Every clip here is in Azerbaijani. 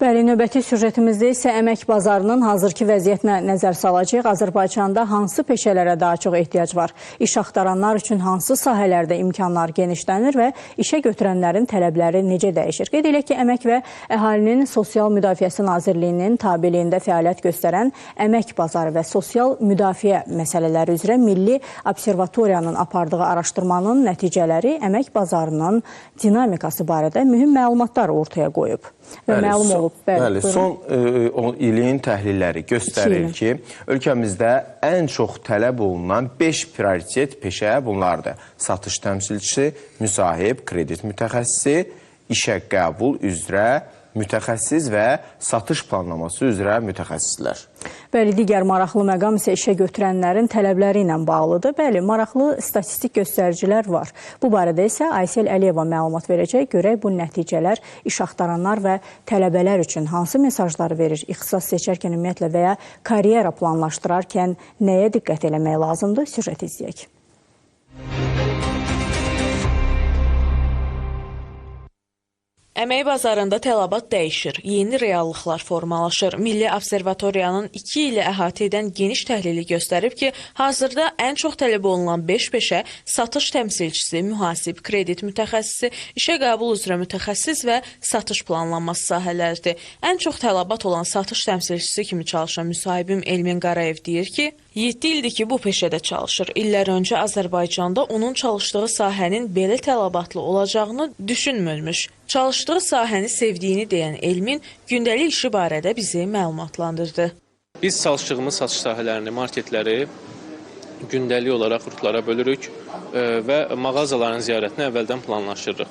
Bəli, növbəti süjetimizdə isə əmək bazarının hazırki vəziyyətinə nəzər salacağıq. Azərbaycanda hansı peşələrə daha çox ehtiyac var? İş axtaranlar üçün hansı sahələrdə imkanlar genişlənir və işə götürənlərin tələbləri necə dəyişir? Qeyd edək ki, Əmək və Əhalinin Sosial Müdafiəsi Nazirliyinin tabeliyində fəaliyyət göstərən Əmək Bazarı və Sosial Müdafiə məsələləri üzrə Milli Observatoriyanın apardığı araşdırmanın nəticələri əmək bazarının dinamikası barədə mühüm məlumatlar ortaya qoyub. Və məlum olub. Bəli, son ilin təhlilləri göstərir ki, ölkəmizdə ən çox tələb olunan 5 prioritet peşə bunlardır. Satış təmsilçisi, müsahib, kredit mütəxəssisi, işə qəbul üzrə mütəxəssis və satış planlaması üzrə mütəxəssislər. Bəli, digər maraqlı məqam isə işə götürənlərin tələbləri ilə bağlıdır. Bəli, maraqlı statistik göstəricilər var. Bu barədə isə Aysel Əliyeva məlumat verəcək. Görək bu nəticələr iş axtaranlar və tələbələr üçün hansı mesajları verir? İxtisas seçərkən ümumiyyətlə və ya karyera planlaşdırarkən nəyə diqqət eləmək lazımdır? Süjet izləyək. Əmək bazarında tələbat dəyişir, yeni reallıqlar formalaşır. Milli Observatoriyanın 2 ili əhatə edən geniş təhlili göstərib ki, hazırda ən çox tələb olunan 5 peşə satış təmsilçisi, mühasib, kredit mütəxəssisi, işə qəbul üzrə mütəxəssis və satış planlanması sahələridir. Ən çox tələbat olan satış təmsilçisi kimi çalışan müsahibim Elmin Qarayev deyir ki, 7 ildir ki, bu peşədə çalışır. İllər öncə Azərbaycanda onun çalışdığı sahənin belə tələbatlı olacağını düşünmürmüş. Çalışdığı sahəni sevdiyini deyən Elmin gündəlik işi barədə bizi məlumatlandırdı. Biz çalışdığımız satış sahələrini, marketləri gündəlik olaraq rutlara bölürük və mağazaların ziyarətini əvvəldən planlaşdırırıq.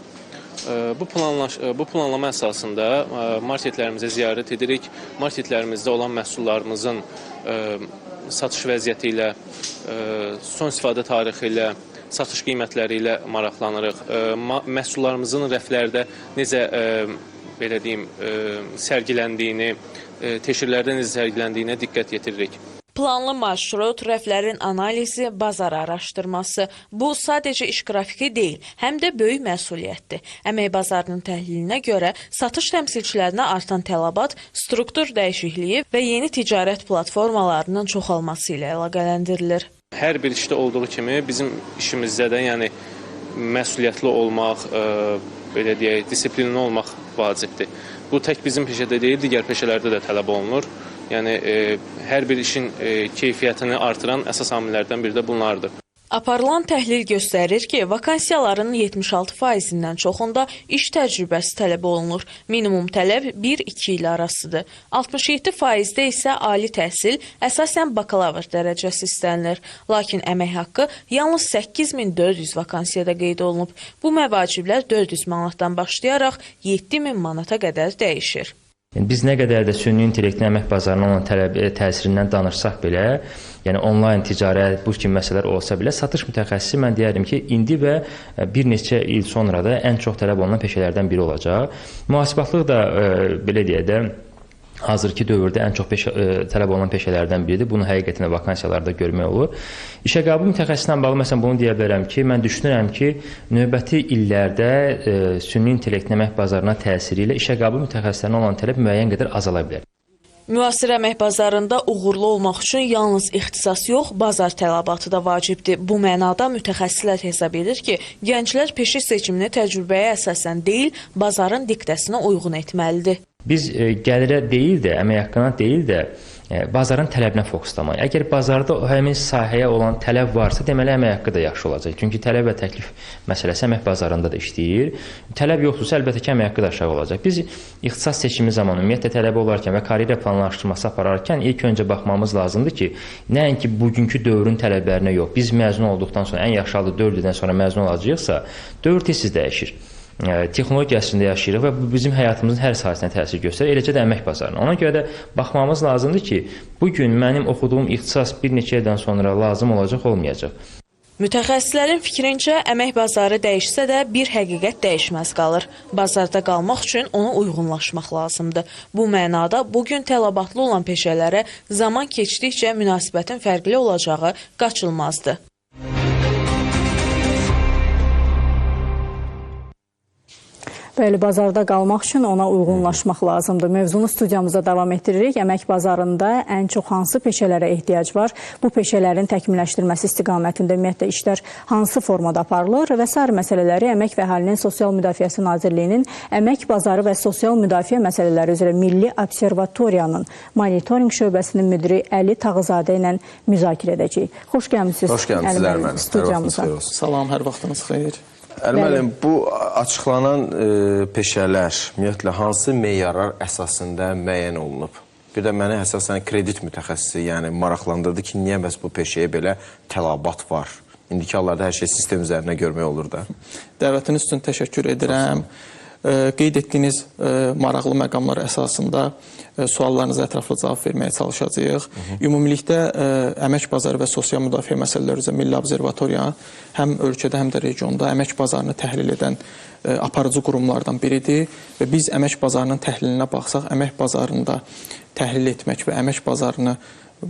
Bu planlama əsasında marketlərimizə ziyarət edirik. Marketlərimizdə olan məhsullarımızın satış vəziyyəti ilə, son istifadə tarixi ilə, satış qiymətləri ilə maraqlanırıq. Məhsullarımızın rəflərdə necə belə deyim, sərgiləndiyini, teşhirlərdə necə sərgiləndiyinə diqqət yetiririk. Planlı marşrut, rəflərin analizi, bazar araşdırması. Bu sadəcə iş qrafiki deyil, həm də böyük məsuliyyətdir. Əmək bazarının təhlilinə görə satış təmsilçilərinə artan tələbat, struktur dəyişikliyi və yeni ticarət platformalarının çoxalması ilə əlaqələndirilir. Hər bir işdə olduğu kimi bizim işimizdə də yəni məsuliyyətli olmaq, belə deyək, disiplinli olmaq vacibdir. Bu tək bizim peşədə deyil, digər peşələrdə də tələb olunur. Yəni hər bir işin keyfiyyətini artıran əsas amillərdən biri də bunlardır. Aparılan təhlil göstərir ki, vakansiyaların 76%-dən çoxunda iş təcrübəsi tələb olunur. Minimum tələb 1-2 il arasıdır. 67%-də isə ali təhsil, əsasən bakalavr dərəcəsi istənilir. Lakin əmək haqqı yalnız 8400 vakansiyada qeyd olunub. Bu məvaciblər 400 manatdan başlayaraq 7000 manata qədər dəyişir. Biz nə qədər də süni intellektin əmək bazarına olan təsirindən danışsaq belə, yəni onlayn ticarət, bu kimi məsələlər olsa belə, satış mütəxəssisi mən deyərdim ki, indi və bir neçə il sonra da ən çox tələb olunan peşələrdən biri olacaq. Mühasibatlıq da belə deyək də, hazırki dövrdə ən çox tələb olunan peşələrdən biridir. Bunu həqiqətən vakansiyalarda görmək olur. İşə qəbul mütəxəssisinə bağlı məsələn bunu deyə bilərəm ki, mən düşünürəm ki, növbəti illərdə süni intellektin əmək bazarına təsiri ilə işə qəbul mütəxəssislərinə olan tələb müəyyən qədər azala bilər. Müasir əmək bazarında uğurlu olmaq üçün yalnız ixtisas yox, bazar tələbatı da vacibdir. Bu mənada mütəxəssislər hesab edir ki, gənclər peşə seçimini təcrübəyə əsasən deyil, bazarın diktəsinə uyğun etməlidir. Biz gəlirə deyil də, əmək haqqına deyil də, bazarın tələbinə fokuslamayıq. Əgər bazarda həmin sahəyə olan tələb varsa, deməli əmək haqqı da yaxşı olacaq. Çünki tələb və təklif məsələsi əmək bazarında da işləyir. Tələb yoxdursa, əlbəttə ki, əmək haqqı da aşağı olacaq. Biz ixtisas seçimi zamanı ümumiyyətlə tələb olarkən və karyera planlaşdırması apararkən ilk öncə baxmamız lazımdır ki, nəinki bugünkü dövrün tələblərinə yox. Biz məzun olduqdan sonra, ən yaxşı halda 4 ildən sonra məzun olacaqsa, dövr tez-tez dəyişir. Texnologiya əslində yaşayırıq və bu bizim həyatımızın hər sahəsinə təsir göstərir, eləcə də əmək bazarına. Ona görə də baxmamız lazımdır ki, bugün mənim oxuduğum ixtisas bir neçə ildən sonra lazım olacaq, olmayacaq. Mütəxəssislərin fikrincə, əmək bazarı dəyişsə də bir həqiqət dəyişməz qalır. Bazarda qalmaq üçün ona uyğunlaşmaq lazımdır. Bu mənada bugün tələbatlı olan peşələrə zaman keçdikcə münasibətin fərqli olacağı qaçılmazdır. Bəli, bazarda qalmaq üçün ona uyğunlaşmaq lazımdır. Mövzunu studiyamıza davam etdiririk. Əmək bazarında ən çox hansı peşələrə ehtiyac var? Bu peşələrin təkmilləşdirilməsi istiqamətində ümumiyyətlə işlər hansı formada aparılır? Və sair məsələləri Əmək və Əhalinin Sosial Müdafiəsi Nazirliyinin Əmək Bazarı və Sosial Müdafiə məsələləri üzrə Milli Observatoriyanın monitorinq şöbəsinin müdiri Əli Tağızadə ilə müzakirə edəcəyik. Xoş gəlmişsiniz. Xoş gəlmişsiniz Ərmənim. Studiyamıza. Salam, hər vaxtınız xeyir. Ərmənim, bu açıqlanan peşələr ümumiyyətlə hansı meyarlar əsasında müəyyən olunub? Bir də mənə əsasən kredit mütəxəssisi, yəni maraqlandırdı ki, niyə bəs bu peşəyə belə tələbat var? İndiki hallarda hər şey sistem üzərində görmək olur da. Dəvətiniz üçün təşəkkür edirəm. Qeyd etdiyiniz maraqlı məqamlar əsasında suallarınıza ətraflı cavab verməyə çalışacağıq. Ümumilikdə əmək bazarı və sosial müdafiə məsələləri üzrə Milli Observatoriya həm ölkədə, həm də regionda əmək bazarını təhlil edən aparıcı qurumlardan biridir və biz əmək bazarının təhlilinə baxsaq, əmək bazarında təhlil etmək və əmək bazarını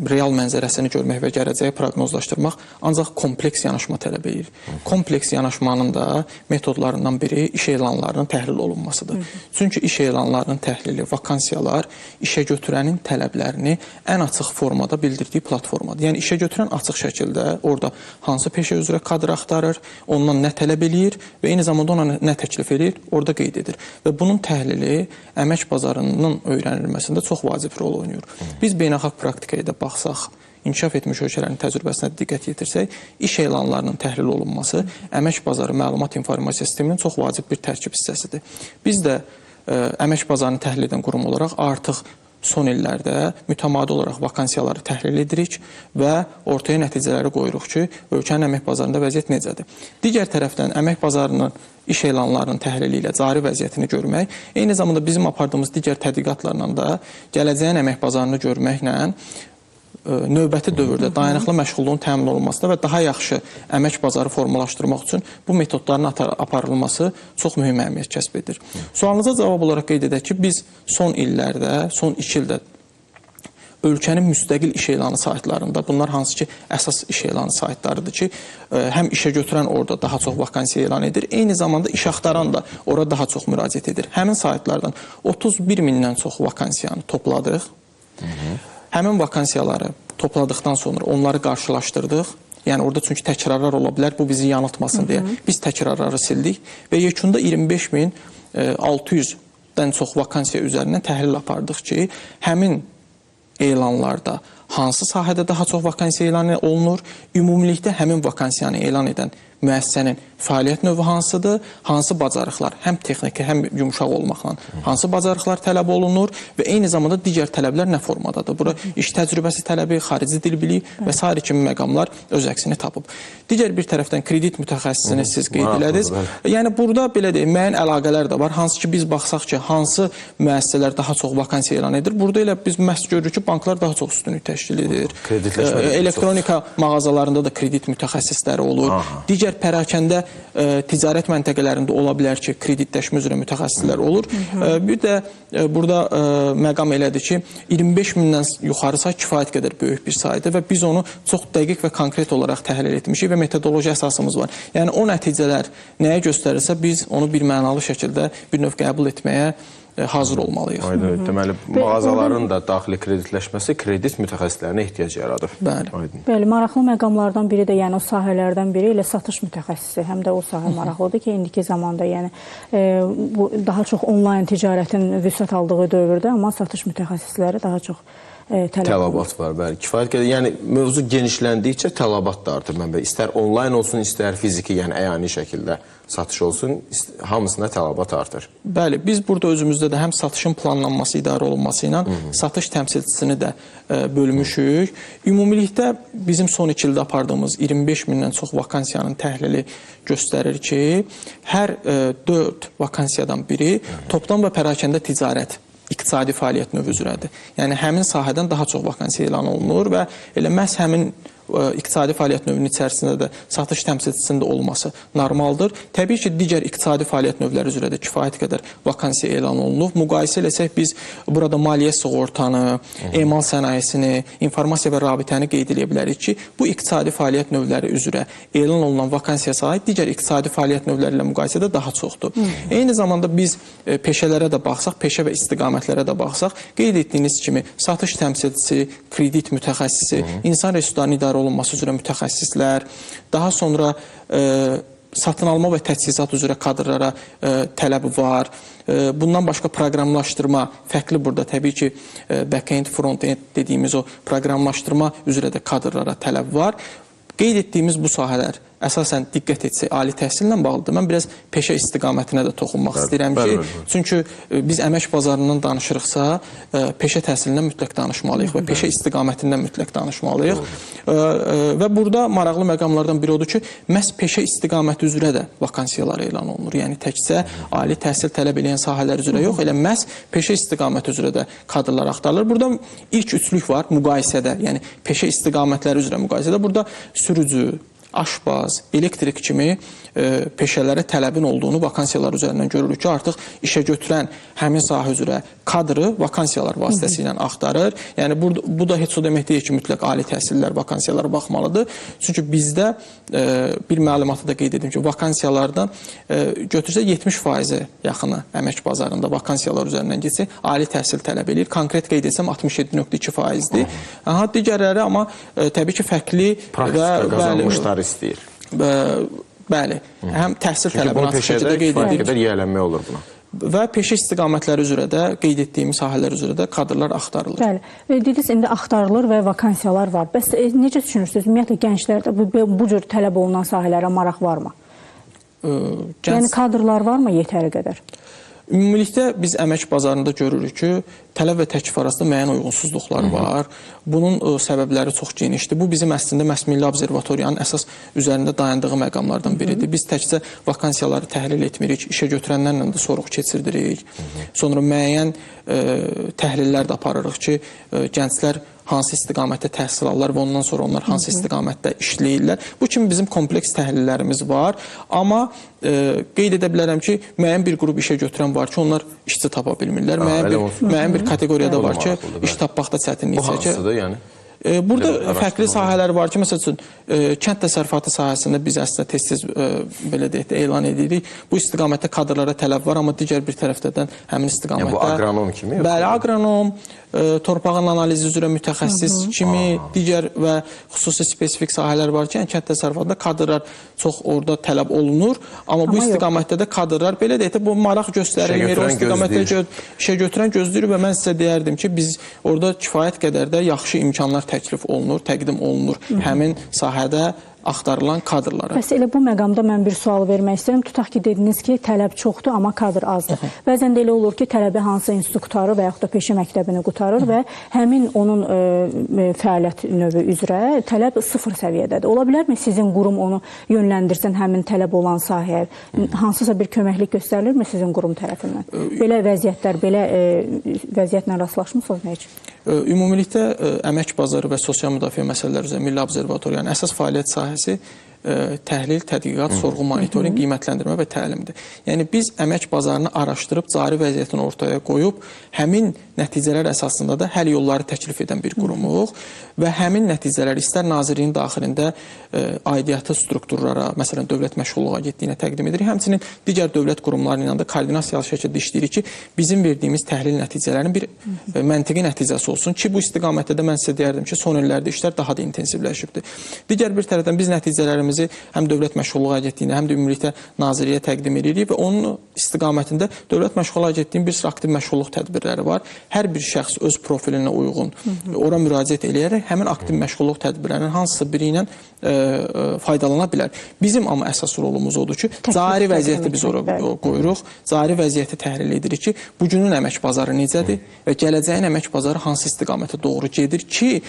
real mənzərəsini görmək və gələcəyi proqnozlaşdırmaq ancaq kompleks yanaşma tələb edir. Kompleks yanaşmanın da metodlarından biri iş elanlarının təhlil olunmasıdır. Çünki iş elanlarının təhlili, vakansiyalar işə götürənin tələblərini ən açıq formada bildirdiyi platformadır. Yəni işə götürən açıq şəkildə orada hansı peşə üzrə kadr axtarır, ondan nə tələb eləyir və eyni zamanda ona nə təklif edir, orada qeyd edir. Və bunun təhlili əmək bazarının öyrənilməsində çox vacib rol oynayır. Biz beynəlxalq praktikaya da baxsaq, inkişaf etmiş ölkələrin təcrübəsinə diqqət yetirsək, iş elanlarının təhlil olunması əmək bazarı məlumat informasiya sisteminin çox vacib bir tərkib hissəsidir. Biz də əmək bazarını təhlil edən qurum olaraq artıq son illərdə mütəmadi olaraq vakansiyaları təhlil edirik və ortaya nəticələri qoyuruq ki, ölkənin əmək bazarında vəziyyət necədir. Digər tərəfdən əmək bazarının iş elanlarının təhlili ilə cari vəziyyətini görmək, eyni zamanda bizim apardığımız digər tədqiqatlarla da gələcəyin əmək bazarını görməklə növbəti dövrdə dayanıqlı məşğulluğun təmin olunmasına və daha yaxşı əmək bazarı formalaşdırmaq üçün bu metodların aparılması çox mühüm əhəmiyyət kəsb edir. Sualınıza cavab olaraq qeyd edək ki, biz son illərdə, son 2 ildə ölkənin müstəqil iş elanı saytlarında, bunlar hansı ki, əsas iş elanı saytlarıdır ki, həm işə götürən orada daha çox vakansiya elan edir, eyni zamanda iş axtaran da orada daha çox müraciət edir. Həmin saytlardan 31 mindən çox vakansiyanı topladıq. Həmin vakansiyaları topladıqdan sonra onları qarşılaşdırdıq. Yəni orada çünki təkrarlar ola bilər, bu bizi yanıltmasın deyə biz təkrarları sildik və yekunda 25.600-dən çox vakansiya üzərindən təhlil apardıq ki, həmin elanlarda hansı sahədə daha çox vakansiya elan olunur, ümumilikdə həmin vakansiyanı elan edən müəssisənin fəaliyyət növü hansıdır, hansı bacarıqlar, həm texniki, həm yumuşaq olmaqla hansı bacarıqlar tələb olunur və eyni zamanda digər tələblər nə formadadır. Bura iş təcrübəsi tələbi, xarici dil biliyi və s. kimi məqamlar öz əksini tapıb. Digər bir tərəfdən kredit mütəxəssisini siz qeyd elədiniz. Yəni burada belə deyim, müəyyən əlaqələr də var. Hansı ki biz baxsaq ki, hansı müəssisələr daha çox vakansiya elan edir. Burada elə biz məhz görürük ki, banklar daha çox üstünlük təşkil edir. Elektronika mağazalarında da kredit mütəxəssisləri olur. Digər pərakəndə ticarət məntəqələrində ola bilər ki, kreditləşmə üzrə mütəxəssislər olur. Bir də burada məqam elədir ki, 25 mindən yuxarı say kifayət qədər böyük bir saydır və biz onu çox dəqiq və konkret olaraq təhlil etmişik və metodoloji əsasımız var. Yəni o nəticələr nəyə göstərirsə biz onu bir mənalı şəkildə bir növ qəbul etməyə hazır olmalıyıq. Deməli, mağazaların da daxili kreditləşməsi kredit mütəxəssislərinə ehtiyac yaradır. Bəli, maraqlı məqamlardan biri də, yəni o sahələrdən biri ilə satış mütəxəssisi, həm də o sahə maraqlıdır ki, indiki zamanda yəni bu daha çox onlayn ticarətin vüsət aldığı dövrdə, amma satış mütəxəssisləri daha çox tələbat var, bəli. Kifayət qədər, yəni mövzu genişləndikcə tələbat da artır mənbə. İstər onlayn olsun, istər fiziki, yəni əyani şəkildə satış olsun, hamısına tələbat artır. Bəli, biz burada özümüzdə də həm satışın planlanması, idarə olunması ilə satış təmsilçisini də bölmüşük. Ümumilikdə bizim son 2 ildə apardığımız 25 mindən çox vakansiyanın təhlili göstərir ki, hər 4 vakansiyadan biri toplam və pərakəndə ticarət iqtisadi fəaliyyət növü üzrədir. Yəni həmin sahədən daha çox vakansiya elan olunur və elə məhz həmin iqtisadi fəaliyyət növünün içərisində də satış təmsilçisinin də olması normaldır. Təbii ki, digər iqtisadi fəaliyyət növləri üzrə də kifayət qədər vakansiya elan olunub. Müqayisə eləsək biz burada maliyyə sığortanı, emal sənayesini, informasiya və rabitəni qeyd edə bilərik ki, bu iqtisadi fəaliyyət növləri üzrə elan olunan vakansiya sayı digər iqtisadi fəaliyyət növləri ilə müqayisədə daha çoxdur. Eyni zamanda biz peşələrə də baxsaq, peşə və istiqamətlərə də baxsaq, qeyd etdiyiniz kimi satış təmsilçisi, kredit mütəxəssisi, insan resurslarının idarə olunması üzrə mütəxəssislər, daha sonra satın alma və təchizat üzrə kadrlara tələb var. Bundan başqa proqramlaşdırma, fərqli burada təbii ki, back-end, front-end dediyimiz o proqramlaşdırma üzrə də kadrlara tələb var. Qeyd etdiyimiz bu sahələr əsasən diqqət etsək, ali təhsillə bağlıdır. Mən biraz peşə istiqamətinə də toxunmaq istəyirəm ki, çünki biz əmək bazarından danışırıqsa, peşə təhsilindən mütləq danışmalıyıq və peşə istiqamətindən mütləq danışmalıyıq. Və burada maraqlı məqamlardan biri odur ki, məhz peşə istiqaməti üzrə də vakansiyalar elan olunur. Yəni, təkcə ali təhsil tələb edən sahələr üzrə yox, elə məhz peşə istiqaməti üzrə də kadrlar axtarılır. Burada ilk üçlük var müqayisədə, yəni peşə istiqamətləri üzrə müqayisədə. Burada sürücü, aşbaz, elektrik kimi peşələrə tələbin olduğunu vakansiyalar üzərindən görürük ki, artıq işə götürən həmin sahə üzrə kadrı vakansiyalar vasitəsilə axtarır. Yəni, bu da heç o demək deyil ki, mütləq ali təhsillər vakansiyalara baxmalıdır. Çünki bizdə bir məlumatı da qeyd edim ki, vakansiyalardan götürsək 70% yaxını əmək bazarında vakansiyalar üzərindən geçsə, ali təhsil tələb edir. Konkret qeyd etsəm 67.2%-dir. Digərləri amma təbii ki, fərqli praktika qazanmışlar istəyir. Bəli, həm təhsil tələbini açıq şəkildə qeyd edir. Qədər yiyələnmək olur buna. Və peşə istiqamətləri üzrə də, qeyd etdiyimiz sahələr üzrə də kadrlar axtarılır. Bəli, dediniz, indi axtarılır və vakansiyalar var. Bəs necə düşünürsünüz? Ümumiyyətlə, gənclərdə bu cür tələb olunan sahələrə maraq varmı? Yəni, kadrlar varmı yetəri qədər? Ümumilikdə biz əmək bazarında görürük ki, tələb və təklif arasında müəyyən uyğunsuzluqlar var. Bunun səbəbləri çox genişdir. Bu bizim əslində məhz Milli Observatoriyanın əsas üzərində dayandığı məqamlardan biridir. Biz təkcə vakansiyaları təhlil etmirik, işə götürənlərlə də soruq keçirdirik. Sonra müəyyən təhlillər də aparırıq ki, gənclər hansı istiqamətdə təhsil alırlar və ondan sonra onlar hansı istiqamətdə işləyirlər. Bu kimi bizim kompleks təhlillərimiz var. Amma qeyd edə bilərəm ki, müəyyən bir qrup işə götürən var ki, onlar işçi tapa bilmirlər. Müəyyən bir kateqoriyada var ki, iş tapmaqda çətinlik çəkir. Bu hansıdır, yəni? Burada fərqli sahələr var ki, məsəl üçün, kənd təsərrüfatı sahəsində biz əslində tez-tez belə deyək də elan edirik. Bu istiqamətdə kadrlara tələb var, amma digər bir tərəfdən həmin istiqamətdə... Bu agronom kimi? Bəli, agronom, torpağın analizi üzrə mütəxəssis kimi, digər və xüsusi spesifik sahələr var ki, kənd təsərrüfatında kadrlar çox orada tələb olunur, amma bu istiqamətdə də kadrlar, belə deyək də, bu maraq göstərilmir, o istiqamətdə işə götürən gözləyir və mən sizə deyərdim ki, biz orada kifayət qədər də yaxşı imkanlar təklif olunur, təqdim olunur həmin sahədə axtarılan kadrlara. Bəs elə bu məqamda mən bir sual vermək istəyirəm. Tutaq ki, dediniz ki, tələb çoxdur, amma kadr azdır. Bəzən də elə olur ki, tələbi hansı institutu qutarır və yaxud da peşə məktəbini qutarır və həmin onun fəaliyyət növü üzrə tələb sıfır səviyyədədir. Ola bilərmi sizin qurum onu yönləndirsin həmin tələb olan sahəyə? Hansısa bir köməklik göstərilirmi sizin qurum tərəfindən? Belə vəziyyətlər, belə vəziyyətlə rastlaşmısınız nə üçün? Ümumilikdə əmək bazarı və sosial müdafiə məsələləri üzrə Milli Observatoriyanın əsas fəaliyyət sahəsi təhlil, tədqiqat, sorğu, monitorinq, qiymətləndirmə və təlimdir. Yəni, biz əmək bazarını araşdırıb, cari vəziyyətini ortaya qoyub, həmin nəticələr əsasında da həll yolları təklif edən bir qurumuq və həmin nəticələr istər Nazirliyin daxilində aidiyyatı strukturlara, məsələn, Dövlət Məşğulluq Agentliyinə təqdim edirik, həmçinin digər dövlət qurumları ilə də koordinasiyalı şəkildə işləyirik ki, bizim verdiyimiz təhlil nəticələrinin bir məntiqi nəticəsi olsun ki, bu istiqamətdə də mən sizə deyərdim ki, son illərdə işlər daha da intensivləşibdir. Digər bir tərəfdən biz nəticələrimizi həm Dövlət Məşğulluq Agentliyinə, həm də ümumilikdə Nazirliyə təqdim edirik və onun istiqamətində Dövlət Məşğulluq Agentliyinin bir sıra aktiv məşğulluq tədbirləri var. Hər bir şəxs öz profilinə uyğun ora müraciət eləyərək həmin aktiv məşğulluq tədbirlərinin hansısa biri ilə faydalana bilər. Bizim amma əsas rolumuz odur ki, cari vəziyyəti biz ora qoyuruq, cari vəziyyəti təhlil edirik ki, bugünün əmək bazarı necədir və gələcəyin əmək bazarı hansı istiqamətə doğru gedir ki,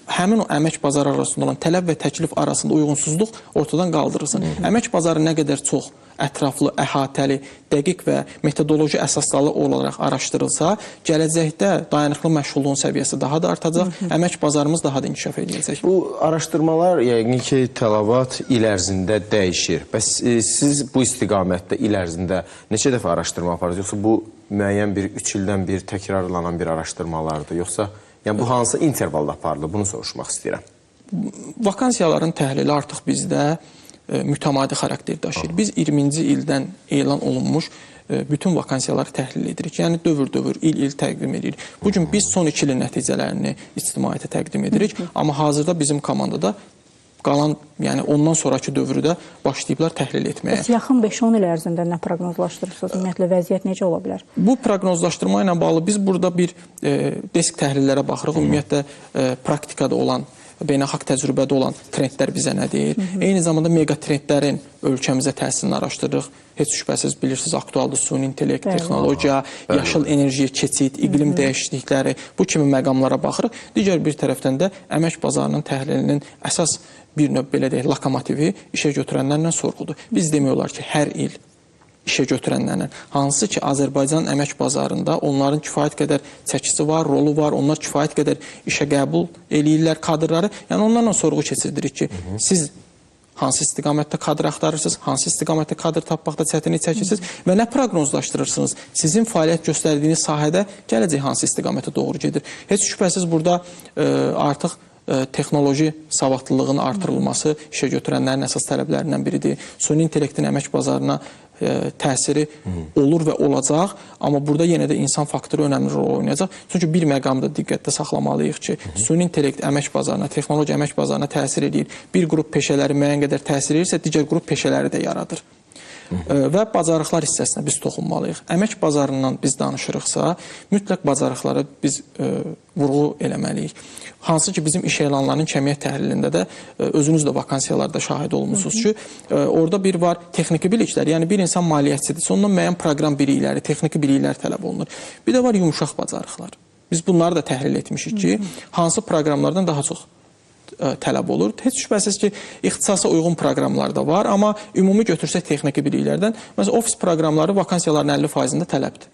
həmin o əmək bazarı arasında olan tələb və təklif arasında uyğunsuzluq ortadan qaldırılsın. Əmək bazarı nə qədər çox ətraflı, əhatəli, dəqiq və metodoloji əsaslı olaraq araşdırılsa, gələcəkdə dayanıqlı məşğulluğun səviyyəsi daha da artacaq, əmək bazarımız daha da inkişaf edəcək. Bu araşdırmalar yəqin ki, tələbat il ərzində dəyişir. Bəs siz bu istiqamətdə il ərzində neçə dəfə araşdırma aparırsınız? Yoxsa bu müəyyən bir 3 ildən bir təkrarlanan bir araşdırmalardır? Yoxsa yəni bu hansı intervalda aparılır? Bunu soruşmaq istəyirəm. Vakansiyaların təhlili artıq bizdə mütəmadi xarakter daşıyır. Biz 20-ci ildən elan olunmuş bütün vakansiyaları təhlil edirik. Yəni dövr-dövr, il-il təqdim edirik. Bugün biz son 2 ilin nəticələrini ictimaiyyətə təqdim edirik. Amma hazırda bizim komandada qalan, yəni ondan sonraki dövrü də başlayıblar təhlil etməyə. Bəs yaxın 5-10 il ərzində nə proqnozlaşdırırsınız? Ümumiyyətlə vəziyyət necə ola bilər? Bu proqnozlaşdırma ilə bağlı biz burada bir desk təhlillərə baxırıq. Ümumiyyətlə praktikada olan, beynəlxalq təcrübədə olan trendlər bizə nə deyir? Eyni zamanda mega trendlərin ölkəmizə təsirini araşdırırıq. Heç şübhəsiz bilirsiniz, aktualdır süni intellekt, texnologiya, yaşıl enerjiyə keçid, iqlim dəyişiklikləri, bu kimi məqamlara baxırıq. Digər bir tərəfdən də əmək bazarının təhlilinin əsas bir növ belə deyək, lokomotivi işə götürənlərlə sorğudur. Biz demək olar ki, hər il işə götürənlərlə, hansı ki, Azərbaycan əmək bazarında onların kifayət qədər çəkisi var, rolu var, onlar kifayət qədər işə qəbul eləyirlər kadrları. Yəni onlarla sorğu keçirdirik ki, siz hansı istiqamətdə kadr axtarırsınız, hansı istiqamətdə kadr tapmaqda çətinlik çəkirsiniz və nə proqnozlaşdırırsınız? Sizin fəaliyyət göstərdiyiniz sahədə gələcək hansı istiqamətə doğru gedir? Heç şübhəsiz burada artıq texnoloji savadlılığın artırılması işə götürənlərin əsas tələblərindən biridir. Süni intellektin əmək bazarına təsiri olur və olacaq, amma burada yenə də insan faktoru önəmli rol oynayacaq. Çünki bir məqamda diqqətdə saxlamalıyıq ki, süni intellekt əmək bazarına, texnologiya əmək bazarına təsir edir. Bir qrup peşələri müəyyən qədər təsir edirsə, digər qrup peşələri də yaradır. Və bacarıqlar hissəsinə biz toxunmalıyıq. Əmək bazarından biz danışırıqsa, mütləq bacarıqlara biz vurğu eləməliyik. Hansı ki, bizim iş elanlarının kəmiyyət təhlilində də özünüz də vakansiyalarda şahid olmuşsunuz ki, orada bir var texniki biliklər, yəni bir insan maliyyətçidirsə, ondan müəyyən proqram bilikləri, texniki biliklər tələb olunur. Bir də var yumuşaq bacarıqlar. Biz bunları da təhlil etmişik ki, hansı proqramlardan daha çox tələb olur. Heç şübhəsiz ki, ixtisasa uyğun proqramlar da var, amma ümumi götürsək texniki biliklərdən, məsələn, ofis proqramları vakansiyaların 50%-də tələbdir.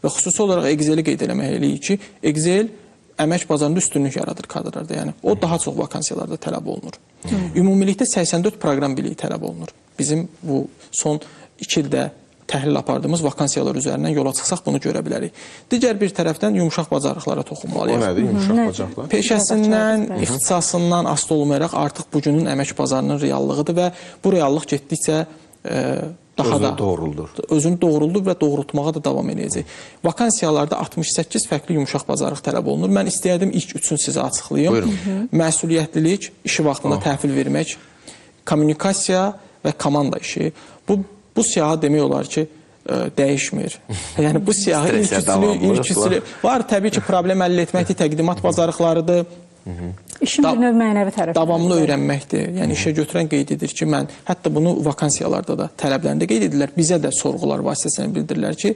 Və xüsusi olaraq Excel-i qeyd eləməliyik ki, Excel əmək bazarında üstünlük yaradır kadrlarda. Yəni, o daha çox vakansiyalarda tələb olunur. Ümumilikdə 84 proqram biliyi tələb olunur. Bizim bu son 2 ildə təhlil apardığımız vakansiyalar üzərindən yola çıxsaq bunu görə bilərik. Digər bir tərəfdən yumuşaq bacarıqlara toxunmalıyıq. O nədir yumuşaq bacarıqlar? Peşəsindən, ixtisasından asılı olmayaraq artıq bugünün əmək bazarının reallığıdır və bu reallıq getdikcə daha da özünü doğruldur və doğrultmağa da davam edəcək. Vakansiyalarda 68 fərqli yumuşaq bacarıq tələb olunur. Mən istəyərdim ilk üçünü sizə açıqlayım. Məsuliyyətlilik, işi vaxtında təhvil vermək, kommunikasiya və komanda işi. Bu siyahı demək olar ki, dəyişmir. Yəni bu siyahı ilk var. Təbii ki, problem əldə etməkdir, təqdimat bacarıqlarıdır. İşin bir növ mənəvi tərəfi. Davamlı öyrənməkdir. Yəni işə götürən qeyd edir ki, mən hətta bunu vakansiyalarda da tələblərində qeyd edirlər. Bizə də sorğular vasitəsilə bildirirlər ki,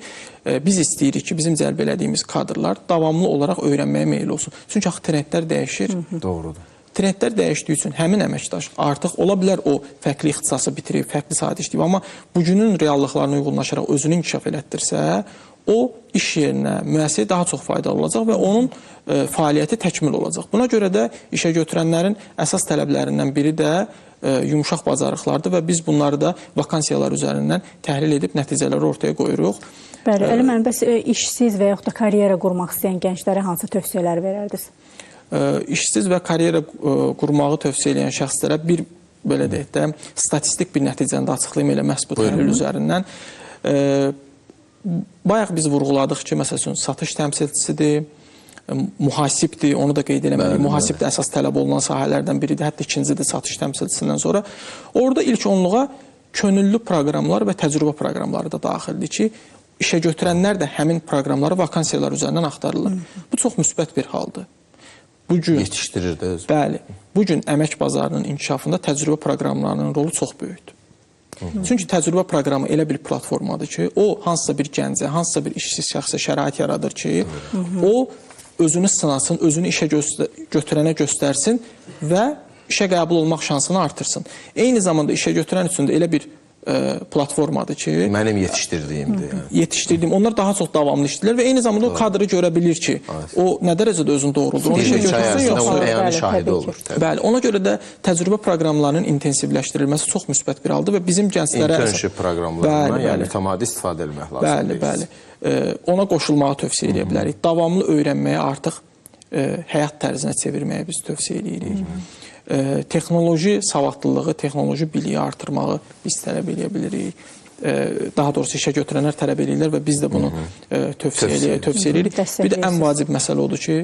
biz istəyirik ki, bizim cəlb elədiyimiz kadrlar davamlı olaraq öyrənməyə meyil olsun. Çünki axı trendlər dəyişir. Doğrudur. Trendlər dəyişdiyi üçün həmin əməkdaş artıq ola bilər o fərqli ixtisası bitirib, fərqli sahədə işləyib, amma bugünün reallıqlarına uyğunlaşaraq özünü inkişaf elətdirsə, o iş yerinə, müəssisəyə daha çox faydalı olacaq və onun fəaliyyəti təkmil olacaq. Buna görə də işə götürənlərin əsas tələblərindən biri də yumuşaq bacarıqlardır və biz bunları da vakansiyalar üzərindən təhlil edib nəticələri ortaya qoyuruq. Bəli, Əli müəllim, bəs işsiz və yaxud da karyera qurmaq istəyən gənclərə hansı tövsiyələr verərdiniz? İşsiz və karyera qurmağı tövsiyə edən şəxslərə bir, belə deyək də, statistik bir nəticəni də açıqlayım elə məhz bu təhlil üzərindən. Bayaq biz vurğuladıq ki, məsəl üçün, satış təmsilçisidir, mühasibdir, onu da qeyd eləməliyik. Mühasib də əsas tələb olunan sahələrdən biridir, hətta ikincidir satış təmsilçisindən sonra. Orada ilk onluğa könüllü proqramlar və təcrübə proqramları da daxildir ki, işə götürənlər də həmin proqramları vakansiyalar üzərindən axtarırlar. Bu çox müsbət bir haldır. Yetişdirir də özü. Bəli, bugün əmək bazarının inkişafında təcrübə proqramlarının rolu çox böyükdür. Çünki təcrübə proqramı elə bir platformadır ki, o hansısa bir gəncə, hansısa bir işsiz şəxsə şərait yaradır ki, o özünü sınasın, özünü işə götürənə göstərsin və işə qəbul olmaq şansını artırsın. Eyni zamanda işə götürən üçün də elə bir platformadır ki, Mənim yetişdirdiyimdir. Yəni. Yetişdirdiyim. Onlar daha çox davamlı işləyirlər və eyni zamanda o kadrı görə bilir ki, o nə dərəcədə özünü doğruldur. Onu işə götürsə yoxsa onun əyani şahidi olur. Bəli, ona görə də təcrübə proqramlarının intensivləşdirilməsi çox müsbət bir haldır və bizim gənclərə internship proqramlarından yəni mütəmadi istifadə etmək lazımdır. Bəli. Ona qoşulmağı tövsiyə edə bilərik. Davamlı öyrənməyə artıq həyat tərzinə çevirməyə biz tövsiyə edirik. Texnoloji savadlılığı, texnoloji biliyi artırmağı biz tələb edə bilirik. Daha doğrusu işə götürənlər tələb edirlər və biz də bunu tövsiyə edirik. Bir də ən vacib məsələ odur ki,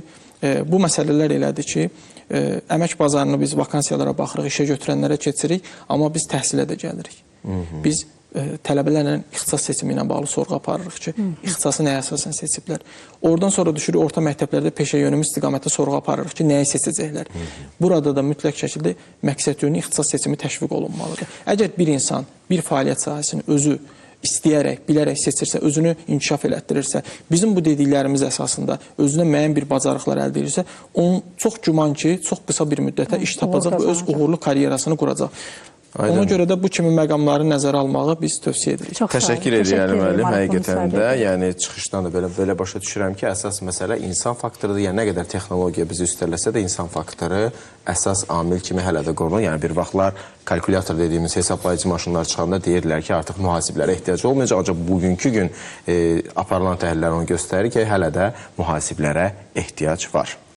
bu məsələlər elədir ki, əmək bazarını biz vakansiyalara baxırıq, işə götürənlərə keçirik, amma biz təhsilə də gəlirik. Biz tələbələrlə ixtisas seçimi ilə bağlı sorğu aparırıq ki, ixtisası nəyə əsasən seçiblər. Oradan sonra düşürük orta məktəblərdə peşə yönümü istiqamətdə sorğu aparırıq ki, nəyi seçəcəklər. Burada da mütləq şəkildə məqsəd yönlü ixtisas seçimi təşviq olunmalıdır. Əgər bir insan bir fəaliyyət sahəsini özü istəyərək, bilərək seçirsə, özünü inkişaf elətdirirsə, bizim bu dediklərimiz əsasında özünə müəyyən bir bacarıqlar əldə edirsə, onun çox güman ki, çox qısa bir müddətə iş tapacaq və öz uğurlu karyerasını quracaq. Ona görə də bu kimi məqamları nəzərə almağı biz tövsiyə edirik. Təşəkkür edirəm müəllim. Həqiqətən də, yəni çıxışdan da belə başa düşürəm ki, əsas məsələ insan faktorudur. Yəni nə qədər texnologiya bizi üstələsə də insan faktoru əsas amil kimi hələ də qorunur. Yəni bir vaxtlar kalkulyator dediyimiz hesablayıcı maşınlar çıxanda deyirlər ki, artıq mühasiblərə ehtiyac olmayacaq. Ancaq bugünkü gün aparılan təhlillər onu göstərir ki, hələ də mühasiblərə ehtiyac var.